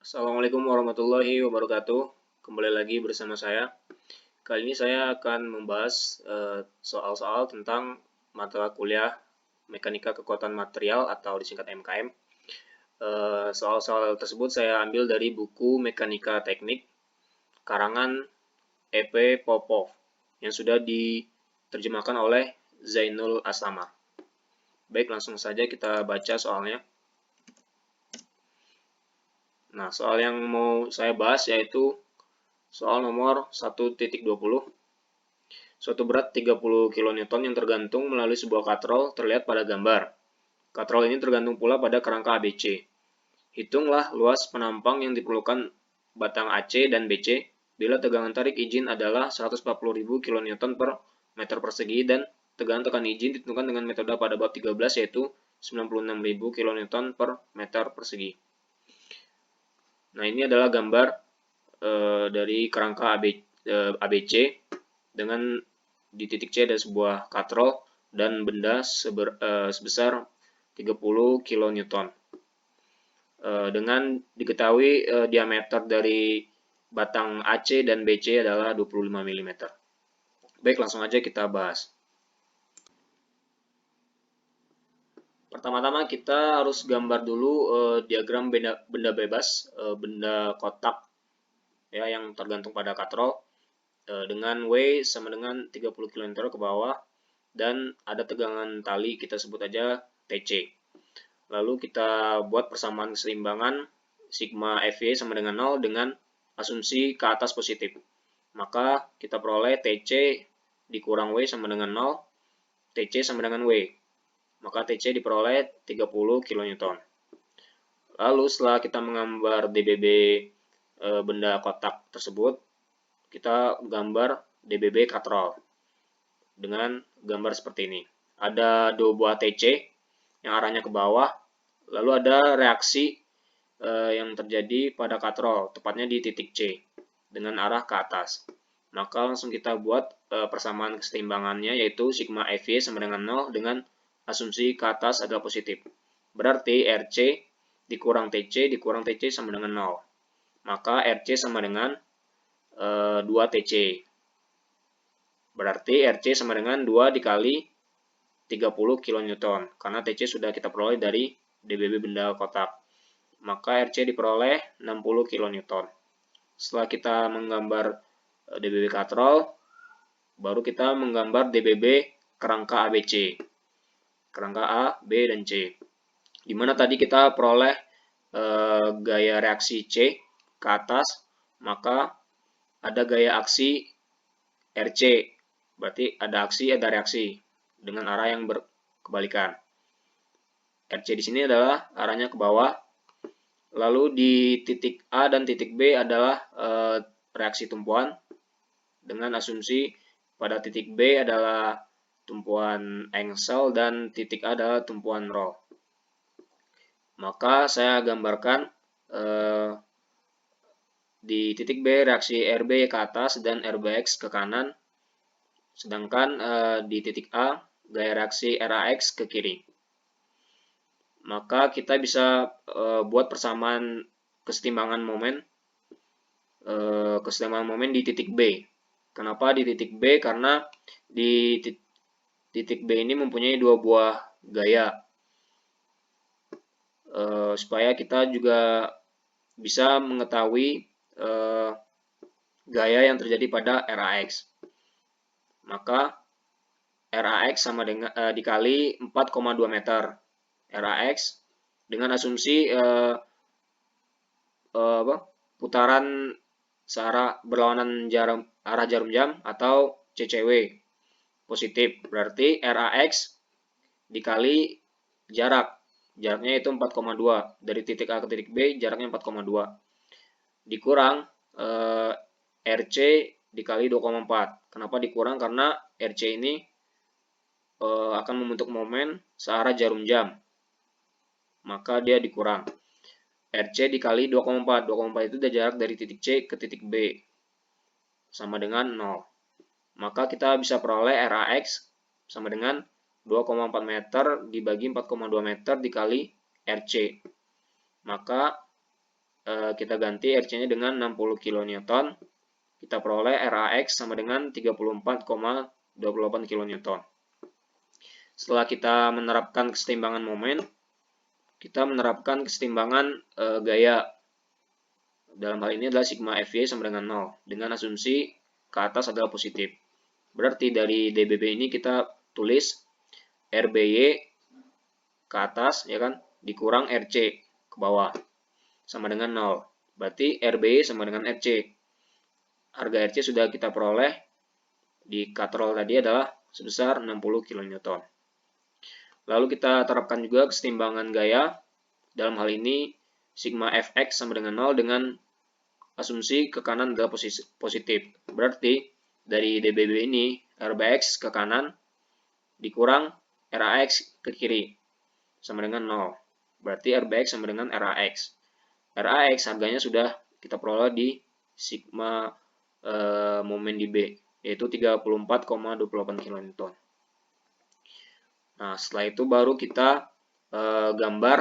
Assalamualaikum warahmatullahi wabarakatuh. Kembali lagi bersama saya. Kali ini saya akan membahas soal-soal tentang mata kuliah Mekanika Kekuatan Material atau disingkat MKM. Soal-soal tersebut saya ambil dari buku Mekanika Teknik karangan E.P. Popov yang sudah diterjemahkan oleh Zainul Aslama. Baik, langsung saja kita baca soalnya. Nah, soal yang mau saya bahas yaitu soal nomor 1.20. Suatu berat 30 kN yang tergantung melalui sebuah katrol terlihat pada gambar. Katrol ini tergantung pula pada kerangka ABC. Hitunglah luas penampang yang diperlukan batang AC dan BC bila tegangan tarik izin adalah 140.000 kN per meter persegi dan tegangan tekan izin ditentukan dengan metode pada bab 13 yaitu 96.000 kN per meter persegi. Nah, ini adalah gambar dari kerangka ABC dengan di titik C ada sebuah katrol dan benda sebesar 30 kN. Dengan diketahui diameter dari batang AC dan BC adalah 25 mm. Baik, langsung aja kita bahas. Pertama-tama kita harus gambar dulu diagram benda bebas, benda kotak ya yang tergantung pada katrol dengan W sama dengan 30 kN ke bawah dan ada tegangan tali, kita sebut aja TC. Lalu kita buat persamaan keseimbangan sigma FY sama dengan 0 dengan asumsi ke atas positif. Maka kita peroleh TC dikurang W sama dengan 0, TC sama dengan W. Maka TC diperoleh 30 kN. Lalu setelah kita menggambar DBB benda kotak tersebut, kita gambar DBB katrol dengan gambar seperti ini. Ada dua buah TC yang arahnya ke bawah, lalu ada reaksi yang terjadi pada katrol, tepatnya di titik C dengan arah ke atas. Maka langsung kita buat persamaan keseimbangannya yaitu sigma FY sama dengan 0 dengan asumsi ke atas adalah positif. Berarti RC dikurang TC sama dengan 0. Maka RC sama dengan 2TC. Berarti RC sama dengan 2 dikali 30 kN. Karena TC sudah kita peroleh dari DBB benda kotak. Maka RC diperoleh 60 kN. Setelah kita menggambar DBB katrol, baru kita menggambar DBB kerangka ABC. Kerangka A, B, dan C. Dimana tadi kita peroleh gaya reaksi C ke atas, maka ada gaya aksi RC. Berarti ada aksi, ada reaksi dengan arah yang berkebalikan. RC di sini adalah arahnya ke bawah. Lalu di titik A dan titik B adalah reaksi tumpuan dengan asumsi pada titik B adalah tumpuan Engsel dan titik A adalah tumpuan Rolle. Maka saya gambarkan di titik B reaksi RB ke atas dan RBX ke kanan, sedangkan di titik A gaya reaksi RAX ke kiri. Maka kita bisa buat persamaan kesetimbangan momen di titik B. Kenapa di titik B? Karena di titik B ini mempunyai dua buah gaya. Supaya kita juga bisa mengetahui gaya yang terjadi pada RAX. Maka RAX sama dengan dikali 4,2 meter. RAX dengan asumsi putaran searah berlawanan arah jarum jam atau CCW positif. Berarti RAX dikali jaraknya itu 4,2 dari titik A ke titik B, jaraknya 4,2 dikurang RC dikali 2,4. Kenapa dikurang? Karena RC ini akan membentuk momen searah jarum jam, maka dia dikurang. RC dikali 2,4. 2,4 itu jarak dari titik C ke titik B sama dengan 0. Maka kita bisa peroleh RAX sama dengan 2,4 meter dibagi 4,2 meter dikali RC. Maka kita ganti RC-nya dengan 60 kN. Kita peroleh RAX sama dengan 34,28 kN. Setelah kita menerapkan kesetimbangan momen, kita menerapkan kesetimbangan gaya. Dalam hal ini adalah sigma FY sama dengan 0, dengan asumsi ke atas adalah positif. Berarti dari DBB ini kita tulis RBY ke atas, ya kan, dikurang RC ke bawah, sama dengan 0. Berarti RBY sama dengan RC. Harga RC sudah kita peroleh di katrol tadi adalah sebesar 60 kN. Lalu kita terapkan juga kesetimbangan gaya. Dalam hal ini sigma Fx sama dengan 0 dengan asumsi ke kanan adalah positif. Berarti dari DBB ini RBX ke kanan dikurang RAX ke kiri sama dengan 0. Berarti RBX sama dengan RAX. RAX harganya sudah kita peroleh di sigma momen di B, yaitu 34,28 kN. Nah, setelah itu baru kita gambar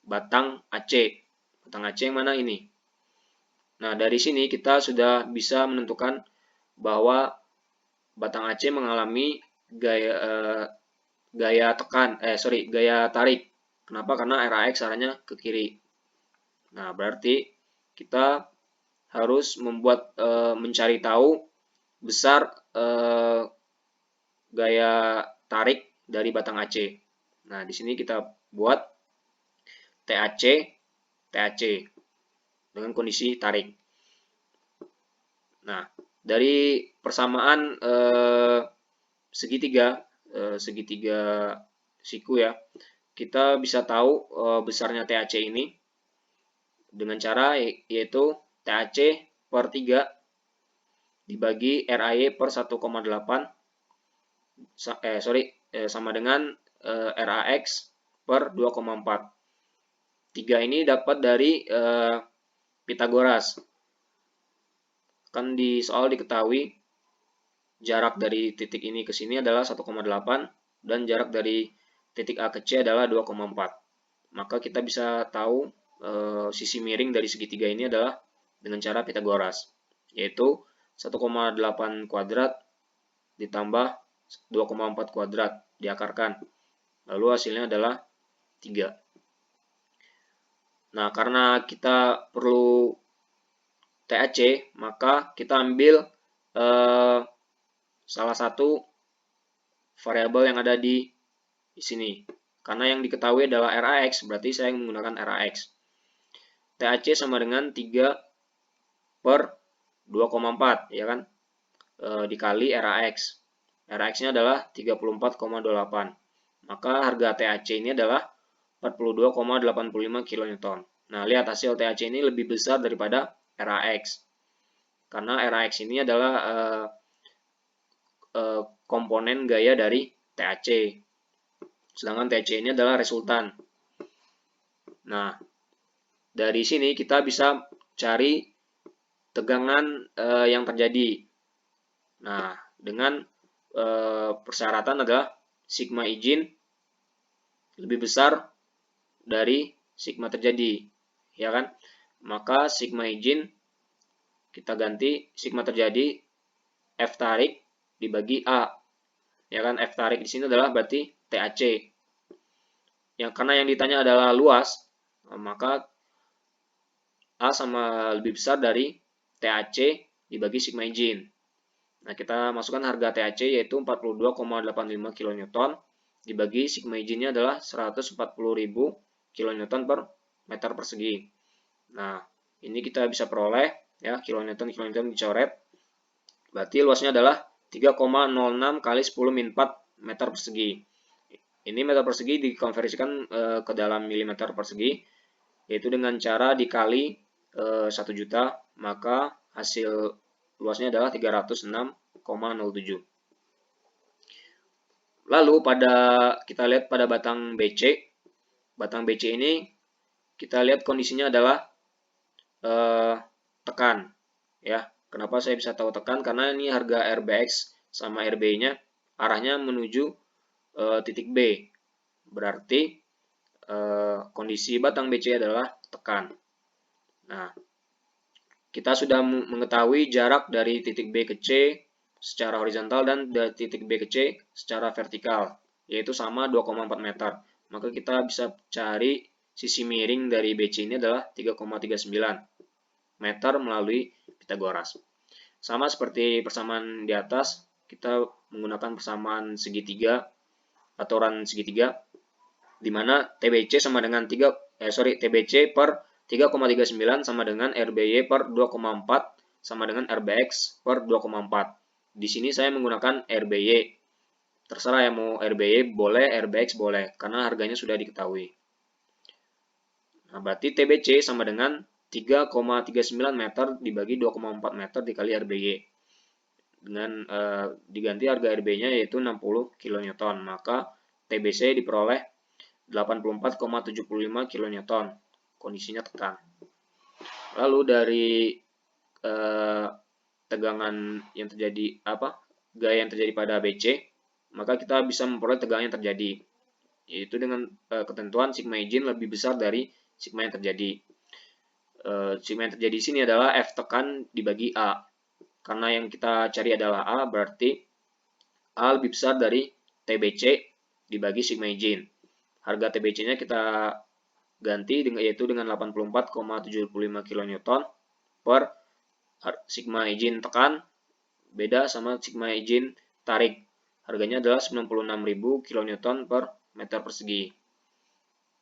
batang AC. Batang AC yang mana ini? Nah, dari sini kita sudah bisa menentukan bahwa batang AC mengalami gaya tarik. Kenapa? Karena RAX arahnya ke kiri. Nah, berarti kita harus mencari tahu besar gaya tarik dari batang AC. Nah, di sini kita buat TAC dengan kondisi tarik. Nah, dari persamaan segitiga siku ya, kita bisa tahu besarnya TAC ini dengan cara yaitu TAC per 3 dibagi RAY per 1,8 sama dengan RAX per 2,4. 3 ini dapat dari Pitagoras. Kan di soal diketahui jarak dari titik ini ke sini adalah 1,8 dan jarak dari titik A ke C adalah 2,4. Maka kita bisa tahu sisi miring dari segitiga ini adalah dengan cara Pitagoras, yaitu 1,8 kuadrat ditambah 2,4 kuadrat diakarkan. Lalu hasilnya adalah 3. Nah, karena kita perlu TAC, maka kita ambil salah satu variabel yang ada di sini. Karena yang diketahui adalah RAX, berarti saya menggunakan RAX. TAC sama dengan 3 per 2,4, ya kan? Dikali RAX. RAX-nya adalah 34,28. Maka harga TAC ini adalah 42,85 kN. Nah, lihat hasil TAC ini lebih besar daripada RAX. Karena RAX ini adalah komponen gaya dari TAC. Sedangkan TAC ini adalah resultan. Nah, dari sini kita bisa cari tegangan yang terjadi. Nah, dengan persyaratan adalah sigma izin lebih besar dari sigma terjadi, ya kan? Maka sigma izin kita ganti sigma terjadi F tarik dibagi A, ya kan? F tarik di sini adalah berarti TAC. Karena yang ditanya adalah luas, maka A sama lebih besar dari TAC dibagi sigma izin. Nah, kita masukkan harga TAC yaitu 42,85 kN dibagi sigma izinnya adalah 140.000 kN per meter persegi. Nah, ini kita bisa peroleh ya, kN dicoret. Berarti luasnya adalah 3,06 kali 10⁻⁴ meter persegi. Ini meter persegi dikonversikan ke dalam milimeter persegi, yaitu dengan cara dikali 1 juta, maka hasil luasnya adalah 306,07. Lalu kita lihat pada batang BC. Batang BC ini kita lihat kondisinya adalah tekan, ya. Kenapa saya bisa tahu tekan? Karena ini harga RBX sama RB-nya arahnya menuju titik B. Berarti kondisi batang BC adalah tekan. Nah, kita sudah mengetahui jarak dari titik B ke C secara horizontal dan dari titik B ke C secara vertikal, yaitu sama 2,4 meter. Maka kita bisa cari sisi miring dari BC ini adalah 3,39 meter melalui Pitagoras. Sama seperti persamaan di atas, kita menggunakan persamaan segitiga, aturan segitiga, di mana TBC sama dengan TBC per 3,39 sama dengan RBY per 2,4 sama dengan RBX per 2,4. Di sini saya menggunakan RBY. Terserah ya, mau RBY boleh, RBX boleh, karena harganya sudah diketahui. Nah, berarti TBC sama dengan 3,39 meter dibagi 2,4 meter dikali RBY. Dengan diganti harga RB-nya yaitu 60 kN, maka TBC diperoleh 84,75 kN. Kondisinya tekan. Lalu dari tegangan yang terjadi gaya yang terjadi pada BC, maka kita bisa memperoleh tegangan yang terjadi, yaitu dengan ketentuan sigma ijin lebih besar dari sigma yang terjadi. Sigma yang terjadi di sini adalah F tekan dibagi A. Karena yang kita cari adalah A, berarti A lebih besar dari TBC dibagi sigma ijin. Harga TBC-nya kita ganti yaitu dengan 84,75 kN per sigma ijin tekan beda sama sigma ijin tarik. Harganya adalah 96.000 kN per meter persegi.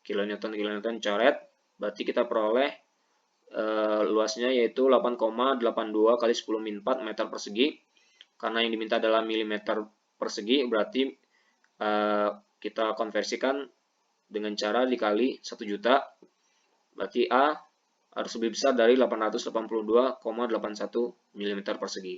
Kilonewton coret, berarti kita peroleh luasnya yaitu 8,82 kali 10⁻⁴ meter persegi. Karena yang diminta adalah milimeter persegi, berarti kita konversikan dengan cara dikali 1 juta, berarti A harus lebih besar dari 882,81 mm persegi.